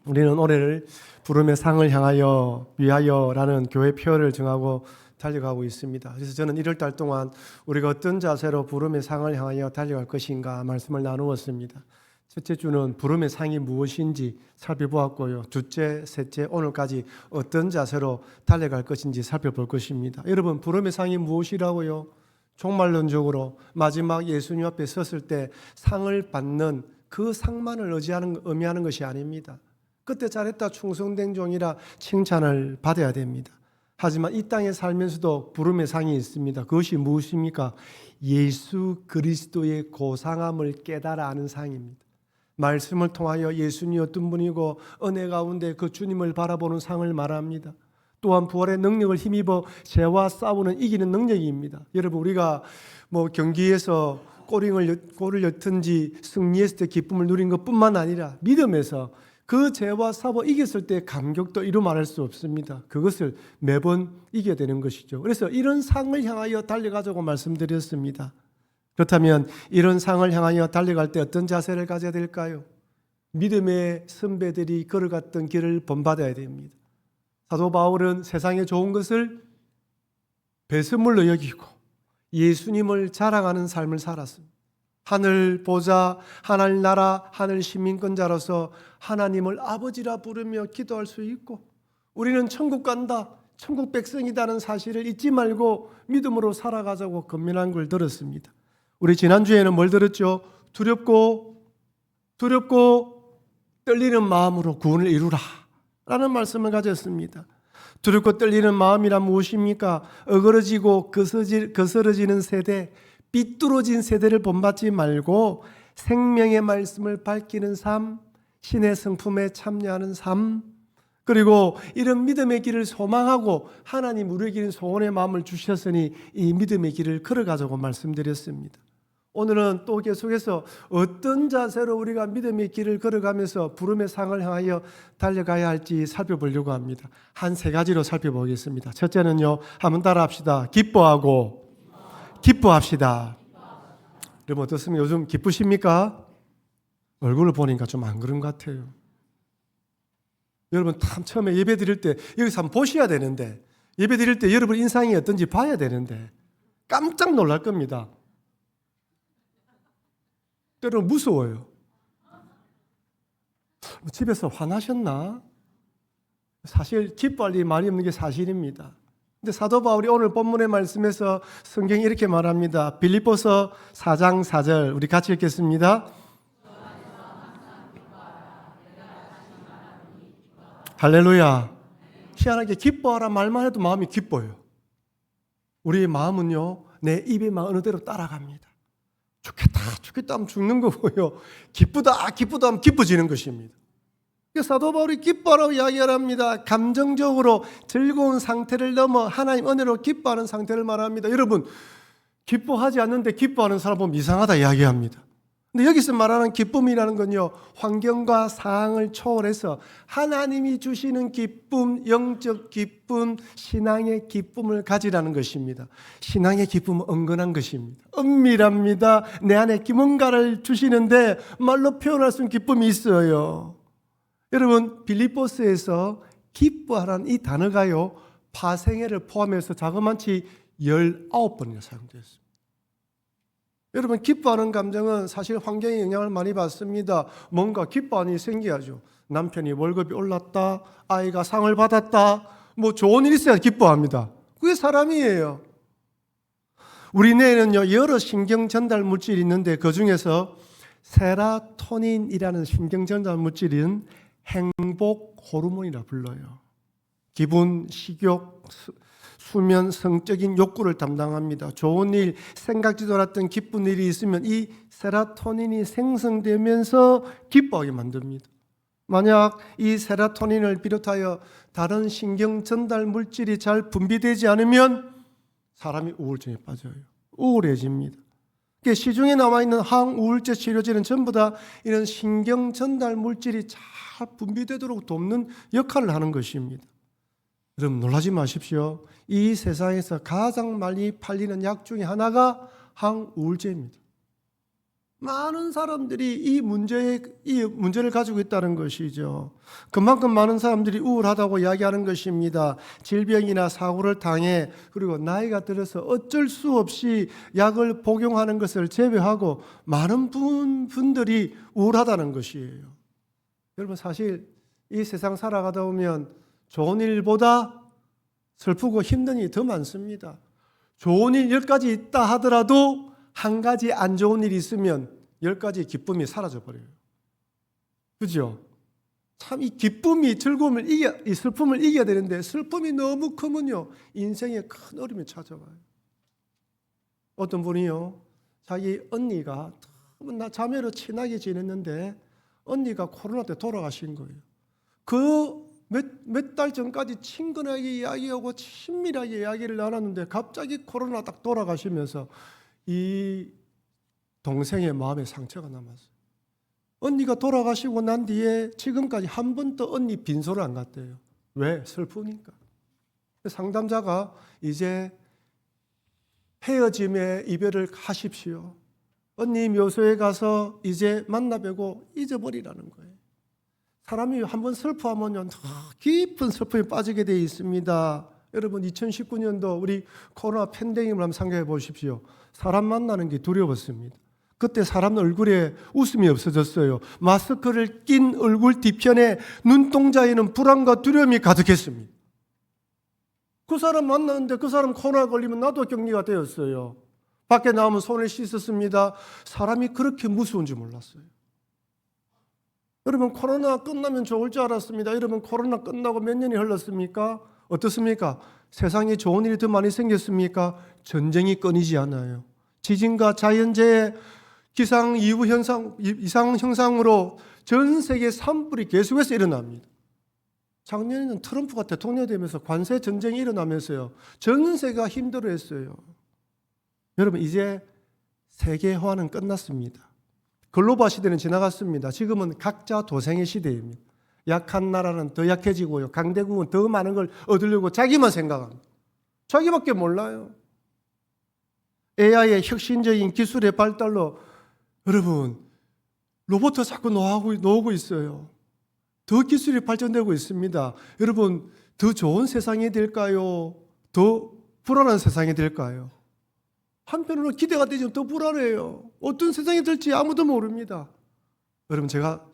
우리는 올해를 부름의 상을 향하여 위하여라는 교회 표어를 정하고 달려가고 있습니다. 그래서 저는 1월 달 동안 우리가 어떤 자세로 부름의 상을 향하여 달려갈 것인가 말씀을 나누었습니다. 첫째 주는 부름의 상이 무엇인지 살펴보았고요. 둘째, 셋째, 오늘까지 어떤 자세로 달려갈 것인지 살펴볼 것입니다. 여러분, 부름의 상이 무엇이라고요? 종말론적으로 마지막 예수님 앞에 섰을 때 상을 받는 그 상만을 의미하는 것이 아닙니다. 그때 잘했다 충성된 종이라 칭찬을 받아야 됩니다. 하지만 이 땅에 살면서도 부름의 상이 있습니다. 그것이 무엇입니까? 예수 그리스도의 고상함을 깨달아 아는 상입니다. 말씀을 통하여 예수님이 어떤 분이고 은혜 가운데 그 주님을 바라보는 상을 말합니다. 또한 부활의 능력을 힘입어 죄와 싸우는 이기는 능력입니다. 여러분, 우리가 경기에서 골을 엿든지 승리했을 때 기쁨을 누린 것뿐만 아니라 믿음에서 그 죄와 싸워 이겼을 때 감격도 이루 말할 수 없습니다. 그것을 매번 이겨야 되는 것이죠. 그래서 이런 상을 향하여 달려가자고 말씀드렸습니다. 그렇다면 이런 상을 향하여 달려갈 때 어떤 자세를 가져야 될까요? 믿음의 선배들이 걸어갔던 길을 본받아야 됩니다. 사도 바울은 세상에 좋은 것을 배설물로 여기고 예수님을 자랑하는 삶을 살았습니다. 하늘 보좌, 하늘 나라, 하늘 시민권자로서 하나님을 아버지라 부르며 기도할 수 있고 우리는 천국 간다, 천국 백성이다는 사실을 잊지 말고 믿음으로 살아가자고 권면한 걸 들었습니다. 우리 지난주에는 뭘 들었죠? 두렵고 떨리는 마음으로 구원을 이루라 라는 말씀을 가졌습니다. 두렵고 떨리는 마음이란 무엇입니까? 어그러지고 거스러지는 세대, 삐뚤어진 세대를 본받지 말고 생명의 말씀을 밝히는 삶, 신의 성품에 참여하는 삶, 그리고 이런 믿음의 길을 소망하고 하나님 우리에게 소원의 마음을 주셨으니 이 믿음의 길을 걸어가자고 말씀드렸습니다. 오늘은 또 계속해서 어떤 자세로 우리가 믿음의 길을 걸어가면서 부름의 상을 향하여 달려가야 할지 살펴보려고 합니다. 한 세 가지로 살펴보겠습니다. 첫째는요, 한번 따라합시다. 기뻐합시다. 여러분 어떻습니까? 요즘 기쁘십니까? 얼굴을 보니까 좀 안 그런 것 같아요. 여러분 참 처음에 예배 드릴 때 여기서 한번 보셔야 되는데, 예배 드릴 때 여러분 인상이 어떤지 봐야 되는데 깜짝 놀랄 겁니다. 때로는 무서워요. 집에서 화나셨나? 사실 기뻐할 일이 많이 없는 게 사실입니다. 근데 사도 바울이 오늘 본문의 말씀에서 성경이 이렇게 말합니다. 빌립보서 4장 4절 우리 같이 읽겠습니다. 할렐루야. 희한하게 기뻐하라 말만 해도 마음이 기뻐요. 우리의 마음은요, 내 입에만 어느 대로 따라갑니다. 죽겠다 하면 죽는 거고요. 기쁘다 하면 기뻐지는 것입니다. 사도 바울이 기뻐하라고 이야기합니다. 감정적으로 즐거운 상태를 넘어 하나님 은혜로 기뻐하는 상태를 말합니다. 여러분, 기뻐하지 않는데 기뻐하는 사람 보면 이상하다 이야기합니다. 근데 여기서 말하는 기쁨이라는 건요, 환경과 상황을 초월해서 하나님이 주시는 기쁨, 영적 기쁨, 신앙의 기쁨을 가지라는 것입니다. 신앙의 기쁨은 은근한 것입니다. 은밀합니다. 내 안에 뭔가를 주시는데 말로 표현할 수 있는 기쁨이 있어요. 여러분, 빌립보스에서 기뻐하라는 이 단어가요, 파생애를 포함해서 자그마치 19번이나 사용되었습니다. 여러분, 기뻐하는 감정은 사실 환경의 영향을 많이 받습니다. 뭔가 기뻐하는 일이 생겨야죠. 남편이 월급이 올랐다, 아이가 상을 받았다, 좋은 일이 있어야 기뻐합니다. 그게 사람이에요. 우리 뇌에는요, 여러 신경 전달 물질이 있는데 그 중에서 세라토닌이라는 신경 전달 물질은 행복 호르몬이라 불러요. 기분, 식욕, 수면, 성적인 욕구를 담당합니다. 좋은 일, 생각지도 않았던 기쁜 일이 있으면 이 세라토닌이 생성되면서 기뻐하게 만듭니다. 만약 이 세라토닌을 비롯하여 다른 신경 전달 물질이 잘 분비되지 않으면 사람이 우울증에 빠져요. 우울해집니다. 시중에 나와 있는 항우울제 치료제는 전부 다 이런 신경 전달 물질이 잘 분비되도록 돕는 역할을 하는 것입니다. 여러분 놀라지 마십시오. 이 세상에서 가장 많이 팔리는 약 중에 하나가 항우울제입니다. 많은 사람들이 이 문제를 가지고 있다는 것이죠. 그만큼 많은 사람들이 우울하다고 이야기하는 것입니다. 질병이나 사고를 당해 그리고 나이가 들어서 어쩔 수 없이 약을 복용하는 것을 제외하고 많은 분들이 우울하다는 것이에요. 여러분, 사실 이 세상 살아가다 보면 좋은 일보다 슬프고 힘든 일이 더 많습니다. 좋은 일 10가지 있다 하더라도 한 가지 안 좋은 일이 있으면 10가지 기쁨이 사라져 버려요. 그죠? 참 이 기쁨이 이 슬픔을 이겨야 되는데 슬픔이 너무 크면요 인생에 큰 어려움이 찾아와요. 어떤 분이요 자기 언니가 너무나 자매로 친하게 지냈는데 언니가 코로나 때 돌아가신 거예요. 그 몇 달 전까지 친근하게 이야기하고 친밀하게 이야기를 나눴는데 갑자기 코로나 딱 돌아가시면서 이 동생의 마음에 상처가 남았어요. 언니가 돌아가시고 난 뒤에 지금까지 한 번도 언니 빈소를 안 갔대요. 왜? 슬프니까. 상담자가 이제 헤어짐에 이별을 하십시오. 언니 묘소에 가서 이제 만나뵈고 잊어버리라는 거예요. 사람이 한번 슬퍼하면요 더 깊은 슬픔에 빠지게 되어 있습니다. 여러분 2019년도 우리 코로나 팬데믹을 한번 생각해 보십시오. 사람 만나는 게 두려웠습니다. 그때 사람 얼굴에 웃음이 없어졌어요. 마스크를 낀 얼굴 뒤편에 눈동자에는 불안과 두려움이 가득했습니다. 그 사람 만났는데 그 사람 코로나 걸리면 나도 격리가 되었어요. 밖에 나오면 손을 씻었습니다. 사람이 그렇게 무서운 줄 몰랐어요. 여러분 코로나 끝나면 좋을 줄 알았습니다. 여러분 코로나 끝나고 몇 년이 흘렀습니까? 어떻습니까? 세상에 좋은 일이 더 많이 생겼습니까? 전쟁이 끊이지 않아요. 지진과 자연재해, 기상 이후 현상, 이상 현상으로 전 세계 산불이 계속해서 일어납니다. 작년에는 트럼프가 대통령이 되면서 관세 전쟁이 일어나면서요. 전 세계가 힘들어했어요. 여러분 이제 세계화는 끝났습니다. 글로벌 시대는 지나갔습니다. 지금은 각자 도생의 시대입니다. 약한 나라는 더 약해지고요. 강대국은 더 많은 걸 얻으려고 자기만 생각합니다. 자기밖에 몰라요. AI의 혁신적인 기술의 발달로 여러분 로봇 자꾸 나오고 있어요. 더 기술이 발전되고 있습니다. 여러분 더 좋은 세상이 될까요? 더 불안한 세상이 될까요? 한편으로 기대가 되지만 더 불안해요. 어떤 세상이 될지 아무도 모릅니다. 여러분 제가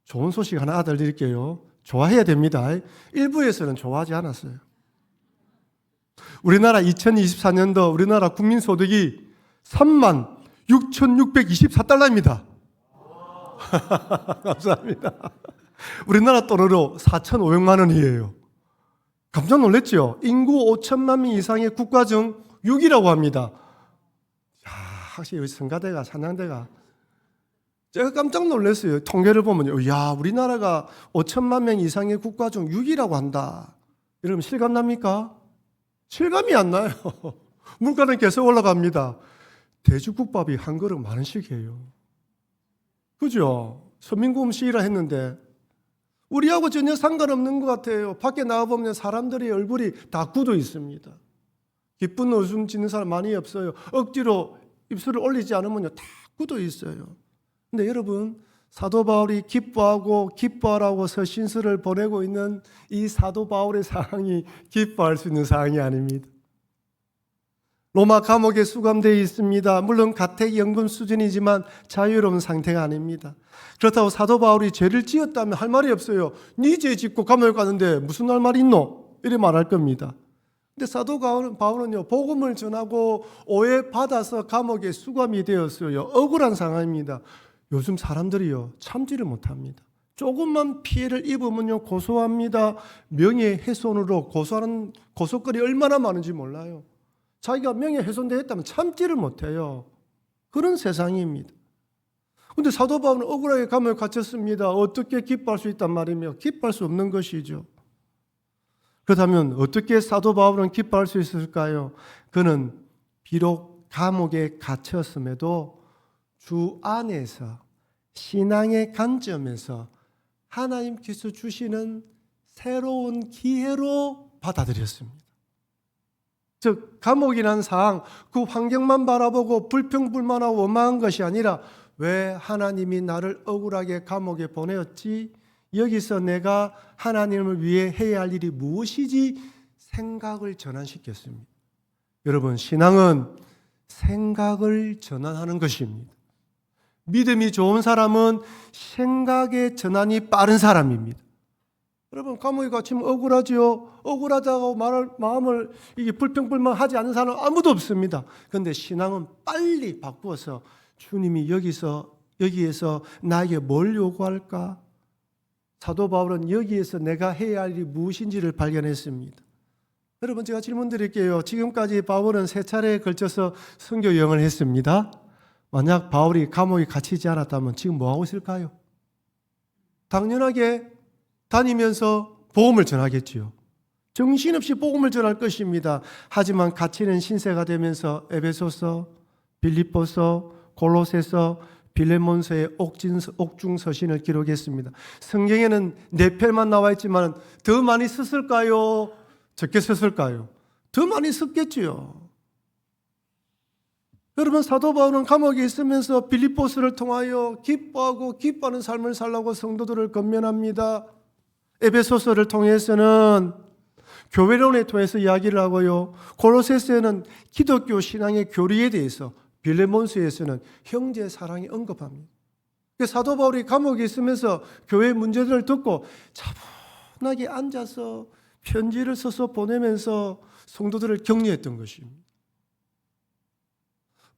좋은 소식 하나 알려드릴게요. 좋아해야 됩니다. 일부에서는 좋아하지 않았어요. 우리나라 2024년도 우리나라 국민소득이 36,624달러입니다. 감사합니다. 우리나라 돈으로 4,500만 원이에요. 깜짝 놀랐죠? 인구 5천만 명 이상의 국가 중 6위라고 합니다. 확실히 성가대가 산양대가 제가 깜짝 놀랐어요. 통계를 보면요. 야, 우리나라가 5천만 명 이상의 국가 중 6위라고 한다. 여러분 실감 납니까? 실감이 안 나요. 물가는 계속 올라갑니다. 돼지국밥이 한 그릇 10,000원씩이에요. 그죠? 서민구음 시위라 했는데 우리하고 전혀 상관없는 것 같아요. 밖에 나가보면 사람들의 얼굴이 다 굳어 있습니다. 기쁜 웃음 짓는 사람 많이 없어요. 억지로 입술을 올리지 않으면요 다 굳어 있어요. 근데 여러분 사도 바울이 기뻐하라고 서신서를 보내고 있는 이 사도 바울의 상황이 기뻐할 수 있는 상황이 아닙니다. 로마 감옥에 수감되어 있습니다. 물론 가택연금 수준이지만 자유로운 상태가 아닙니다. 그렇다고 사도 바울이 죄를 지었다면 할 말이 없어요. 네 죄 짓고 감옥에 가는데 무슨 할 말이 있노? 이렇게 말할 겁니다. 근데 사도 바울은요 복음을 전하고 오해받아서 감옥에 수감이 되었어요. 억울한 상황입니다. 요즘 사람들이요 참지를 못합니다. 조금만 피해를 입으면요 고소합니다. 명예훼손으로 고소하는 고소거리 얼마나 많은지 몰라요. 자기가 명예훼손되었다면 참지를 못해요. 그런 세상입니다. 그런데 사도 바울은 억울하게 감옥에 갇혔습니다. 어떻게 기뻐할 수 있단 말이며 기뻐할 수 없는 것이죠. 그렇다면 어떻게 사도 바울은 기뻐할 수 있을까요? 그는 비록 감옥에 갇혔음에도 주 안에서 신앙의 관점에서 하나님께서 주시는 새로운 기회로 받아들였습니다. 즉 감옥이라는 상황, 그 환경만 바라보고 불평불만하고 원망한 것이 아니라 왜 하나님이 나를 억울하게 감옥에 보내었지? 여기서 내가 하나님을 위해 해야 할 일이 무엇이지? 생각을 전환시켰습니다. 여러분, 신앙은 생각을 전환하는 것입니다. 믿음이 좋은 사람은 생각의 전환이 빠른 사람입니다. 여러분, 감옥에 갇히면 억울하죠. 억울하다고 마음을 이게 불평불만하지 않는 사람은 아무도 없습니다. 그런데 신앙은 빨리 바꾸어서 주님이 여기에서 나에게 뭘 요구할까? 사도 바울은 여기에서 내가 해야 할 일이 무엇인지를 발견했습니다. 여러분, 제가 질문 드릴게요. 지금까지 바울은 3차례에 걸쳐서 선교 여행을 했습니다. 만약 바울이 감옥에 갇히지 않았다면 지금 뭐 하고 있을까요? 당연하게 다니면서 복음을 전하겠지요. 정신없이 복음을 전할 것입니다. 하지만 갇히는 신세가 되면서 에베소서, 빌립보서, 골로새서, 빌레몬서의 옥중 서신을 기록했습니다. 성경에는 4편만 나와 있지만 더 많이 썼을까요? 적게 썼을까요? 더 많이 썼겠지요. 여러분, 사도 바울은 감옥에 있으면서 빌립보서를 통하여 기뻐하는 삶을 살라고 성도들을 권면합니다. 에베소서를 통해서는 교회론에 통해서 이야기를 하고요. 골로새서에는 기독교 신앙의 교리에 대해서, 빌레몬서에서는 형제 사랑에 언급합니다. 사도 바울이 감옥에 있으면서 교회 문제들을 듣고 차분하게 앉아서 편지를 써서 보내면서 성도들을 격려했던 것입니다.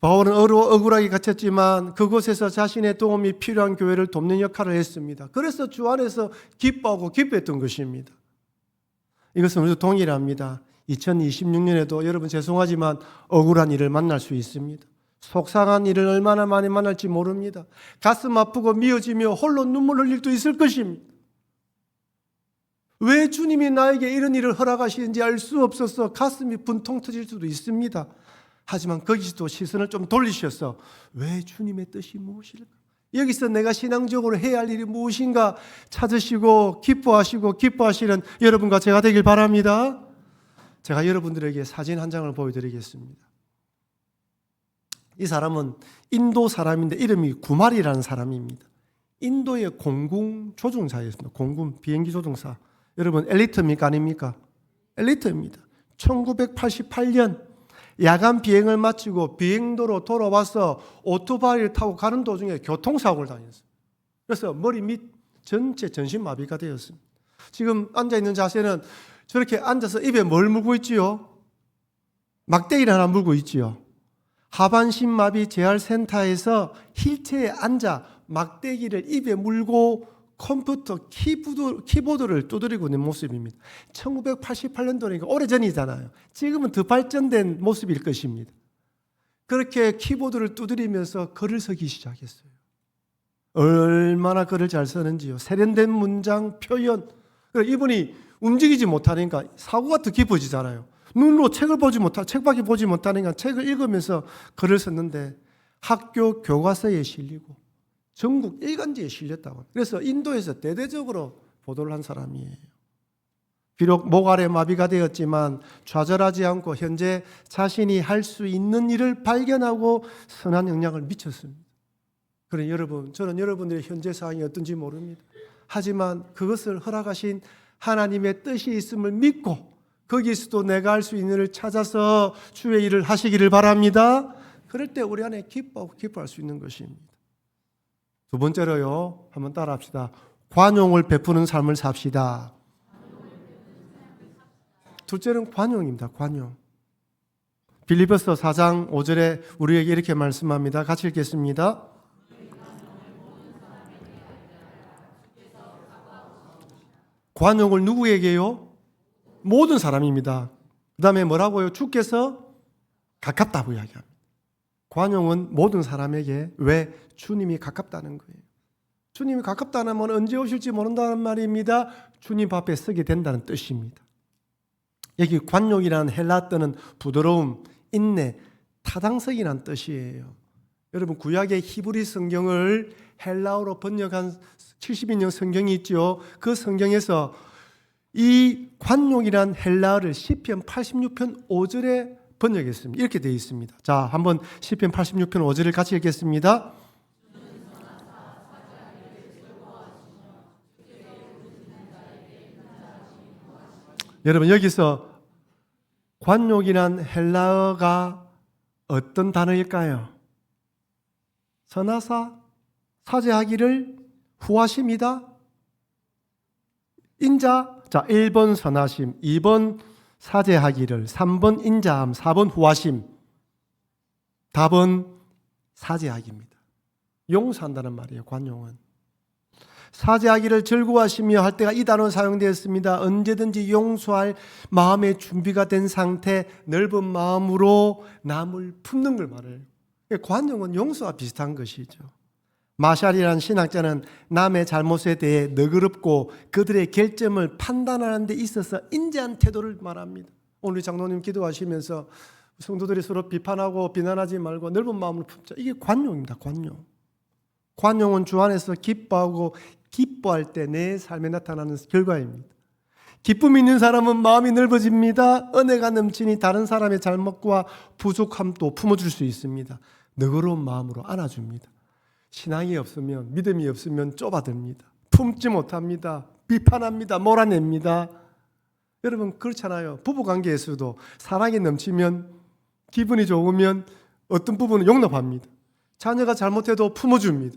바울은 억울하게 갇혔지만 그곳에서 자신의 도움이 필요한 교회를 돕는 역할을 했습니다. 그래서 주 안에서 기뻐하고 기뻐했던 것입니다. 이것은 우리도 동일합니다. 2026년에도 여러분 죄송하지만 억울한 일을 만날 수 있습니다. 속상한 일을 얼마나 많이 만날지 모릅니다. 가슴 아프고 미어지며 홀로 눈물 흘릴 수 있을 것입니다. 왜 주님이 나에게 이런 일을 허락하시는지 알 수 없어서 가슴이 분통 터질 수도 있습니다. 하지만 거기서도 시선을 좀 돌리셔서 왜 주님의 뜻이 무엇일까? 여기서 내가 신앙적으로 해야 할 일이 무엇인가 찾으시고 기뻐하시는 여러분과 제가 되길 바랍니다. 제가 여러분들에게 사진 한 장을 보여드리겠습니다. 이 사람은 인도 사람인데 이름이 구말이라는 사람입니다. 인도의 공군 조종사였습니다. 공군 비행기 조종사. 여러분 엘리트입니까? 아닙니까? 엘리트입니다. 1988년 야간 비행을 마치고 비행도로 돌아와서 오토바이를 타고 가는 도중에 교통사고를 당했어요. 그래서 머리 밑 전체 전신마비가 되었습니다. 지금 앉아있는 자세는 저렇게 앉아서 입에 뭘 물고 있지요? 막대기를 하나 물고 있지요. 하반신마비 재활센터에서 힐체에 앉아 막대기를 입에 물고 컴퓨터 키보드를 두드리고 있는 모습입니다. 1988년도니까 오래전이잖아요. 지금은 더 발전된 모습일 것입니다. 그렇게 키보드를 두드리면서 글을 쓰기 시작했어요. 얼마나 글을 잘 쓰는지요. 세련된 문장, 표현. 이분이 움직이지 못하니까 사고가 더 깊어지잖아요. 눈으로 책밖에 보지 못하니까 책을 읽으면서 글을 썼는데 학교 교과서에 실리고 전국 일간지에 실렸다고. 그래서 인도에서 대대적으로 보도를 한 사람이에요. 비록 목 아래 마비가 되었지만 좌절하지 않고 현재 자신이 할 수 있는 일을 발견하고 선한 영향을 미쳤습니다. 그러니 여러분, 저는 여러분들의 현재 상황이 어떤지 모릅니다. 하지만 그것을 허락하신 하나님의 뜻이 있음을 믿고 거기서도 내가 할 수 있는 일을 찾아서 주의 일을 하시기를 바랍니다. 그럴 때 우리 안에 기뻐할 수 있는 것입니다. 두 번째로요, 한번 따라합시다. 관용을 베푸는 삶을 삽시다. 둘째는 관용입니다. 관용. 빌립보서 4장 5절에 우리에게 이렇게 말씀합니다. 같이 읽겠습니다. 관용을 누구에게요? 모든 사람입니다. 그 다음에 뭐라고요? 주께서 가깝다고 이야기합니다. 관용은 모든 사람에게. 왜? 주님이 가깝다는 거예요. 주님이 가깝다는 건 언제 오실지 모른다는 말입니다. 주님 앞에 서게 된다는 뜻입니다. 여기 관용이라는 헬라 뜻은 부드러움, 인내, 타당성이라는 뜻이에요. 여러분 구약의 히브리 성경을 헬라어로 번역한 70인용 성경이 있죠. 그 성경에서 이 관용이란 헬라어를 시편 86편 5절에 번역했습니다. 이렇게 되어 있습니다. 자, 한번 시편 86편 5절을 같이 읽겠습니다. 여러분 여기서 관용이란 헬라어가 어떤 단어일까요? 선하사, 사죄하기를, 후하심이다. 인자, 자 1번 선하심, 2번 사죄하기를, 3번 인자함, 4번 후하심. 답은 사죄하기입니다. 용서한다는 말이에요. 관용은. 사죄하기를 즐거워하시며 할 때가 이 단어 사용되었습니다. 언제든지 용서할 마음의 준비가 된 상태, 넓은 마음으로 남을 품는 걸 말해요. 관용은 용서와 비슷한 것이죠. 마샬이라는 신학자는 남의 잘못에 대해 너그럽고 그들의 결점을 판단하는 데 있어서 인자한 태도를 말합니다. 오늘 장로님 기도하시면서 성도들이 서로 비판하고 비난하지 말고 넓은 마음으로 품자. 이게 관용입니다. 관용. 관용은 주 안에서 기뻐하고 기뻐할 때 내 삶에 나타나는 결과입니다. 기쁨이 있는 사람은 마음이 넓어집니다. 은혜가 넘치니 다른 사람의 잘못과 부족함도 품어줄 수 있습니다. 너그러운 마음으로 안아줍니다. 신앙이 없으면, 믿음이 없으면 좁아듭니다. 품지 못합니다. 비판합니다. 몰아냅니다. 여러분 그렇잖아요. 부부관계에서도 사랑이 넘치면, 기분이 좋으면 어떤 부분은 용납합니다. 자녀가 잘못해도 품어줍니다.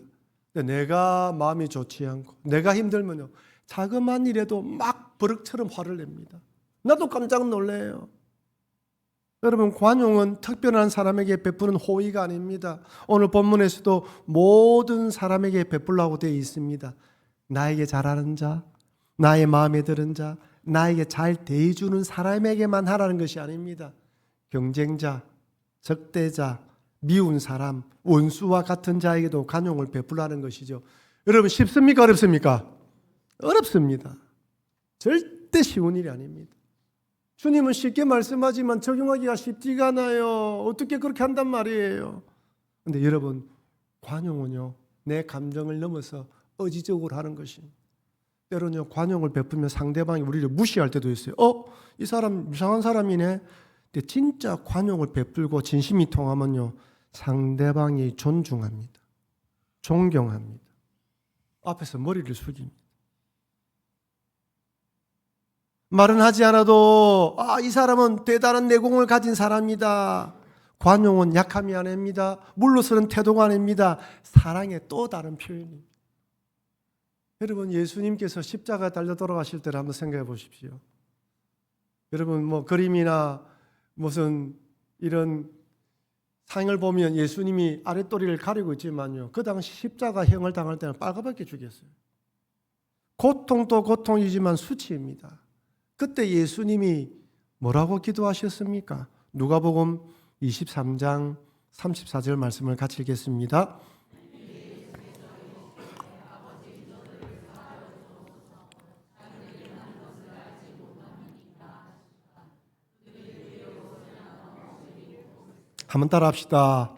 내가 마음이 좋지 않고 내가 힘들면요, 자그마한 일에도 막 버럭처럼 화를 냅니다. 나도 깜짝 놀래요. 여러분 관용은 특별한 사람에게 베푸는 호의가 아닙니다. 오늘 본문에서도 모든 사람에게 베풀라고 되어 있습니다. 나에게 잘하는 자, 나의 마음에 드는 자, 나에게 잘 대해주는 사람에게만 하라는 것이 아닙니다. 경쟁자, 적대자, 미운 사람, 원수와 같은 자에게도 관용을 베풀라는 것이죠. 여러분 쉽습니까? 어렵습니까? 어렵습니다. 절대 쉬운 일이 아닙니다. 주님은 쉽게 말씀하지만 적용하기가 쉽지가 않아요. 어떻게 그렇게 한단 말이에요. 그런데 여러분 관용은요, 내 감정을 넘어서 의지적으로 하는 것입니다. 때로는요, 관용을 베풀면 상대방이 우리를 무시할 때도 있어요. 이 사람 이상한 사람이네. 근데 진짜 관용을 베풀고 진심이 통하면요, 상대방이 존중합니다. 존경합니다. 앞에서 머리를 숙입니다. 말은 하지 않아도 이 사람은 대단한 내공을 가진 사람이다. 관용은 약함이 아닙니다. 물러서는 태도가 아닙니다. 사랑의 또 다른 표현입니다. 여러분 예수님께서 십자가에 달려 돌아가실 때를 한번 생각해 보십시오. 여러분 뭐 그림이나 무슨 이런 상을 보면 예수님이 아랫도리를 가리고 있지만요, 그 당시 십자가형을 당할 때는 빨갛게 죽였어요. 고통도 고통이지만 수치입니다. 그때 예수님이 뭐라고 기도하셨습니까? 누가복음 23장 34절 말씀을 같이 읽겠습니다. 한번 따라합시다.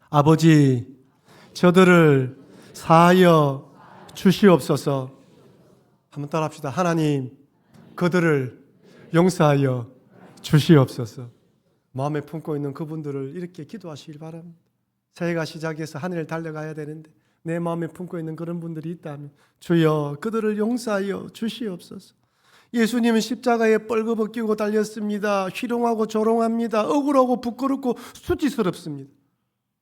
아버지, 저들을 사하여 주시옵소서. 한번 따라합시다. 하나님, 그들을 용서하여 주시옵소서. 마음에 품고 있는 그분들을 이렇게 기도하시길 바랍니다. 새해가 시작해서 한 해를 달려가야 되는데 내 마음에 품고 있는 그런 분들이 있다면 주여 그들을 용서하여 주시옵소서. 예수님은 십자가에 뻘거벗기고 달렸습니다. 희롱하고 조롱합니다. 억울하고 부끄럽고 수치스럽습니다.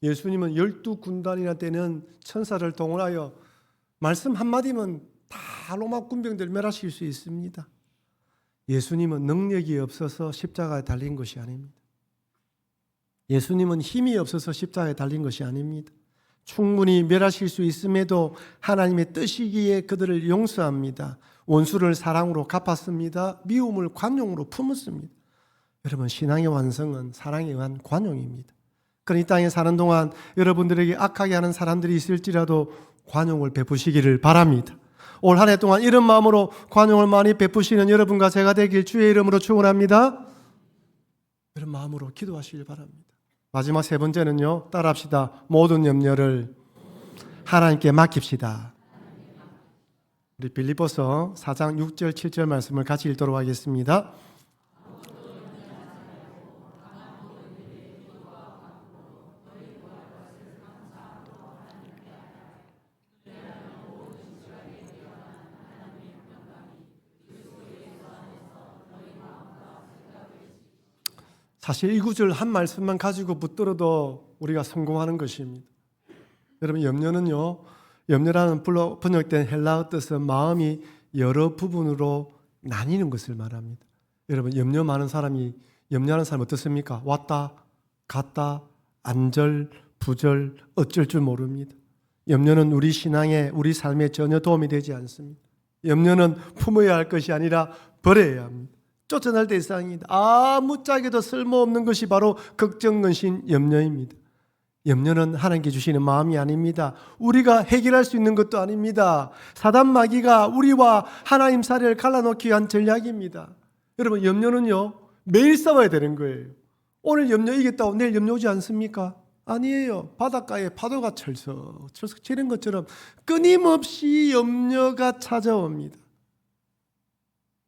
예수님은 12군단이나 되는 천사를 동원하여 말씀 한마디면 다 로마 군병들 멸하실 수 있습니다. 예수님은 능력이 없어서 십자가에 달린 것이 아닙니다. 예수님은 힘이 없어서 십자가에 달린 것이 아닙니다. 충분히 멸하실 수 있음에도 하나님의 뜻이기에 그들을 용서합니다. 원수를 사랑으로 갚았습니다. 미움을 관용으로 품었습니다. 여러분 신앙의 완성은 사랑에 의한 관용입니다. 그러니 이 땅에 사는 동안 여러분들에게 악하게 하는 사람들이 있을지라도 관용을 베푸시기를 바랍니다. 올 한 해 동안 이런 마음으로 관용을 많이 베푸시는 여러분과 제가 되길 주의 이름으로 축원합니다. 이런 마음으로 기도하시길 바랍니다. 마지막 세 번째는요, 따라합시다. 모든 염려를 하나님께 맡깁시다. 우리 빌립보서 4장 6절 7절 말씀을 같이 읽도록 하겠습니다. 사실 이 구절 한 말씀만 가지고 붙들어도 우리가 성공하는 것입니다. 여러분, 염려는요, 염려라는 번역된 헬라어 뜻은 마음이 여러 부분으로 나뉘는 것을 말합니다. 여러분, 염려하는 사람이 어떻습니까? 왔다 갔다 안절 부절 어쩔 줄 모릅니다. 염려는 우리 신앙에, 우리 삶에 전혀 도움이 되지 않습니다. 염려는 품어야 할 것이 아니라 버려야 합니다. 쫓아날 대상입니다. 아무짝에도 쓸모없는 것이 바로 걱정, 근심, 염려입니다. 염려는 하나님께 주시는 마음이 아닙니다. 우리가 해결할 수 있는 것도 아닙니다. 사단 마귀가 우리와 하나님 사이를 갈라놓기 위한 전략입니다. 여러분, 염려는요, 매일 싸워야 되는 거예요. 오늘 염려 이겼다고 내일 염려 오지 않습니까? 아니에요. 바닷가에 파도가 철썩 치는 것처럼 끊임없이 염려가 찾아옵니다.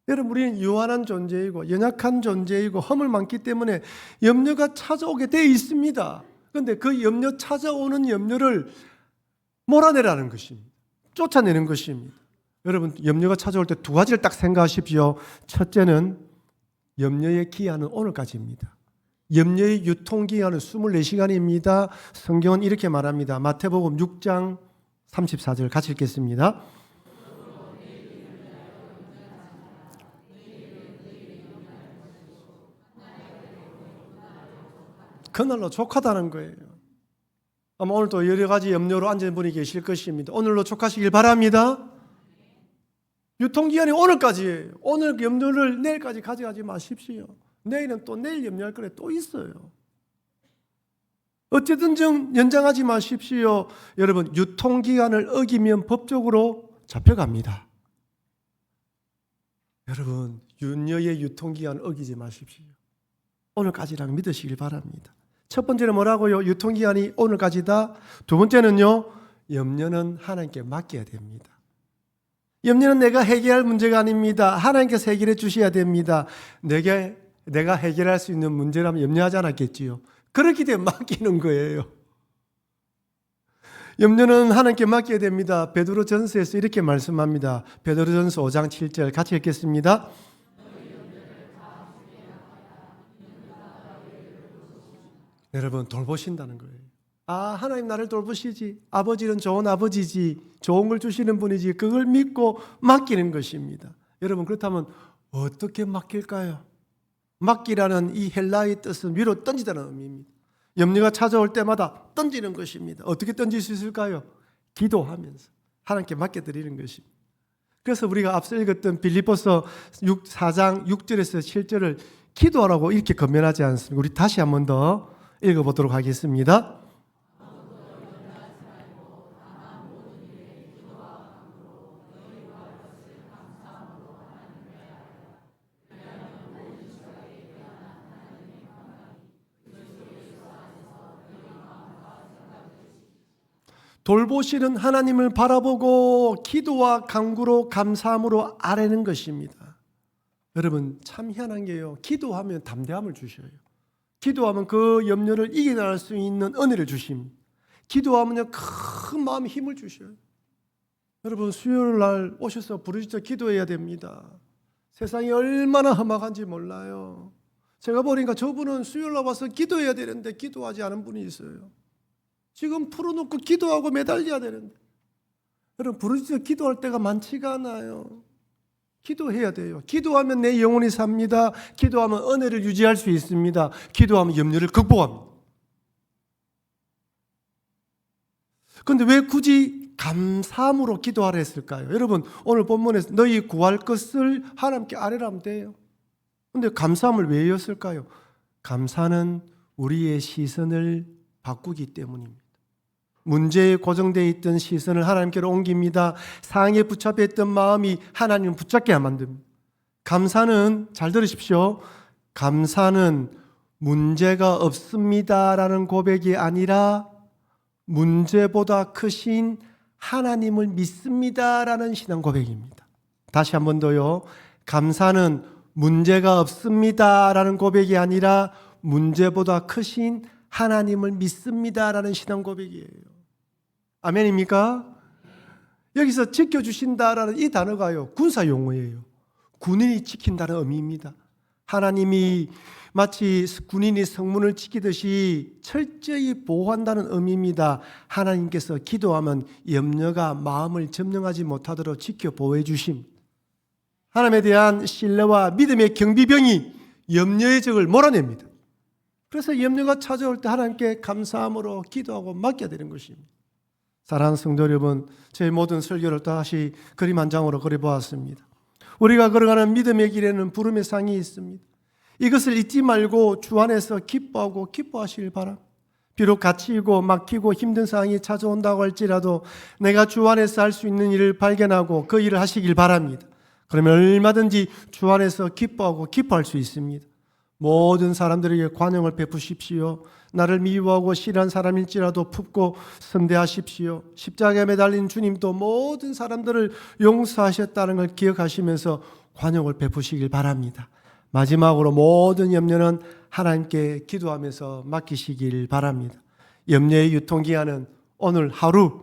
여러분, 우리는 유한한 존재이고 연약한 존재이고 허물 많기 때문에 염려가 찾아오게 되어 있습니다. 그런데 그 찾아오는 염려를 몰아내라는 것입니다. 쫓아내는 것입니다. 여러분, 염려가 찾아올 때 두 가지를 딱 생각하십시오. 첫째는 염려의 기한은 오늘까지입니다. 염려의 유통기한은 24시간입니다. 성경은 이렇게 말합니다. 마태복음 6장 34절 같이 읽겠습니다. 그날로 족하다는 거예요. 아마 오늘도 여러 가지 염려로 앉은 분이 계실 것입니다. 오늘로 족하시길 바랍니다. 유통기한이 오늘까지예요. 오늘 염려를 내일까지 가져가지 마십시오. 내일은 또 내일 염려할 거래 또 있어요. 어쨌든 연장하지 마십시오. 여러분, 유통기한을 어기면 법적으로 잡혀갑니다. 여러분, 염려의 유통기한을 어기지 마십시오. 오늘까지라고 믿으시길 바랍니다. 첫 번째는 뭐라고요? 유통기한이 오늘까지다. 두 번째는요, 염려는 하나님께 맡겨야 됩니다. 염려는 내가 해결할 문제가 아닙니다. 하나님께서 해결해 주셔야 됩니다. 내가 해결할 수 있는 문제라면 염려하지 않았겠지요. 그렇기 때문에 맡기는 거예요. 염려는 하나님께 맡겨야 됩니다. 베드로전서에서 이렇게 말씀합니다. 베드로전서 5장 7절 같이 읽겠습니다. 여러분, 돌보신다는 거예요. 하나님 나를 돌보시지. 아버지는 좋은 아버지지. 좋은 걸 주시는 분이지. 그걸 믿고 맡기는 것입니다. 여러분, 그렇다면 어떻게 맡길까요? 맡기라는 이 헬라의 뜻은 위로 던지다는 의미입니다. 염려가 찾아올 때마다 던지는 것입니다. 어떻게 던질 수 있을까요? 기도하면서 하나님께 맡겨드리는 것입니다. 그래서 우리가 앞서 읽었던 빌립보서 4장 6절에서 7절을 기도하라고 이렇게 권면하지 않습니까? 우리 다시 한 번 더 읽어보도록 하겠습니다. 돌보시는 하나님을 바라보고 기도와 간구로 감사함으로 아뢰는 것입니다. 여러분, 참 희한한 게요, 기도하면 담대함을 주셔요. 기도하면 그 염려를 이겨낼 수 있는 은혜를 주십니다. 기도하면요, 큰 마음에 힘을 주셔요. 여러분, 수요일 날 오셔서 부르짖어 기도해야 됩니다. 세상이 얼마나 험악한지 몰라요. 제가 보니까 저분은 수요일 날 와서 기도해야 되는데 기도하지 않은 분이 있어요. 지금 풀어놓고 기도하고 매달려야 되는데, 여러분, 부르짖어 기도할 때가 많지가 않아요. 기도해야 돼요. 기도하면 내 영혼이 삽니다. 기도하면 은혜를 유지할 수 있습니다. 기도하면 염려를 극복합니다. 그런데 왜 굳이 감사함으로 기도하라 했을까요? 여러분, 오늘 본문에서 너희 구할 것을 하나님께 아뢰라면 돼요. 그런데 감사함을 왜 했을까요? 감사는 우리의 시선을 바꾸기 때문입니다. 문제에 고정되어 있던 시선을 하나님께로 옮깁니다. 상에 붙잡혀 있던 마음이 하나님을 붙잡게 만듭니다. 감사는, 잘 들으십시오, 감사는 문제가 없습니다라는 고백이 아니라 문제보다 크신 하나님을 믿습니다라는 신앙 고백입니다. 다시 한 번 더요. 감사는 문제가 없습니다라는 고백이 아니라 문제보다 크신 하나님을 믿습니다라는 신앙 고백이에요. 아멘입니까? 여기서 지켜주신다라는 이 단어가요, 군사 용어예요. 군인이 지킨다는 의미입니다. 하나님이 마치 군인이 성문을 지키듯이 철저히 보호한다는 의미입니다. 하나님께서 기도하면 염려가 마음을 점령하지 못하도록 지켜 보호해 주십니다. 하나님에 대한 신뢰와 믿음의 경비병이 염려의 적을 몰아냅니다. 그래서 염려가 찾아올 때 하나님께 감사함으로 기도하고 맡겨야 되는 것입니다. 사랑하는 성도 여러분, 제 모든 설교를 다시 그림 한 장으로 그려보았습니다. 우리가 걸어가는 믿음의 길에는 부름의 상이 있습니다. 이것을 잊지 말고 주 안에서 기뻐하고 기뻐하시길 바랍니다. 비록 갇히고 막히고 힘든 상황이 찾아온다고 할지라도 내가 주 안에서 할 수 있는 일을 발견하고 그 일을 하시길 바랍니다. 그러면 얼마든지 주 안에서 기뻐하고 기뻐할 수 있습니다. 모든 사람들에게 관용을 베푸십시오. 나를 미워하고 싫어한 사람일지라도 품고 선대하십시오. 십자가에 매달린 주님도 모든 사람들을 용서하셨다는 걸 기억하시면서 관용을 베푸시길 바랍니다. 마지막으로 모든 염려는 하나님께 기도하면서 맡기시길 바랍니다. 염려의 유통기한은 오늘 하루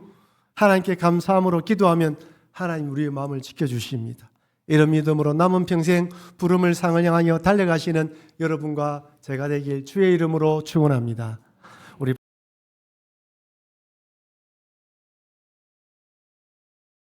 하나님께 감사함으로 기도하면 하나님 우리의 마음을 지켜주십니다. 이런 믿음으로 남은 평생 부름을 상을 향하여 달려가시는 여러분과 제가 되길 주의 이름으로 축원합니다.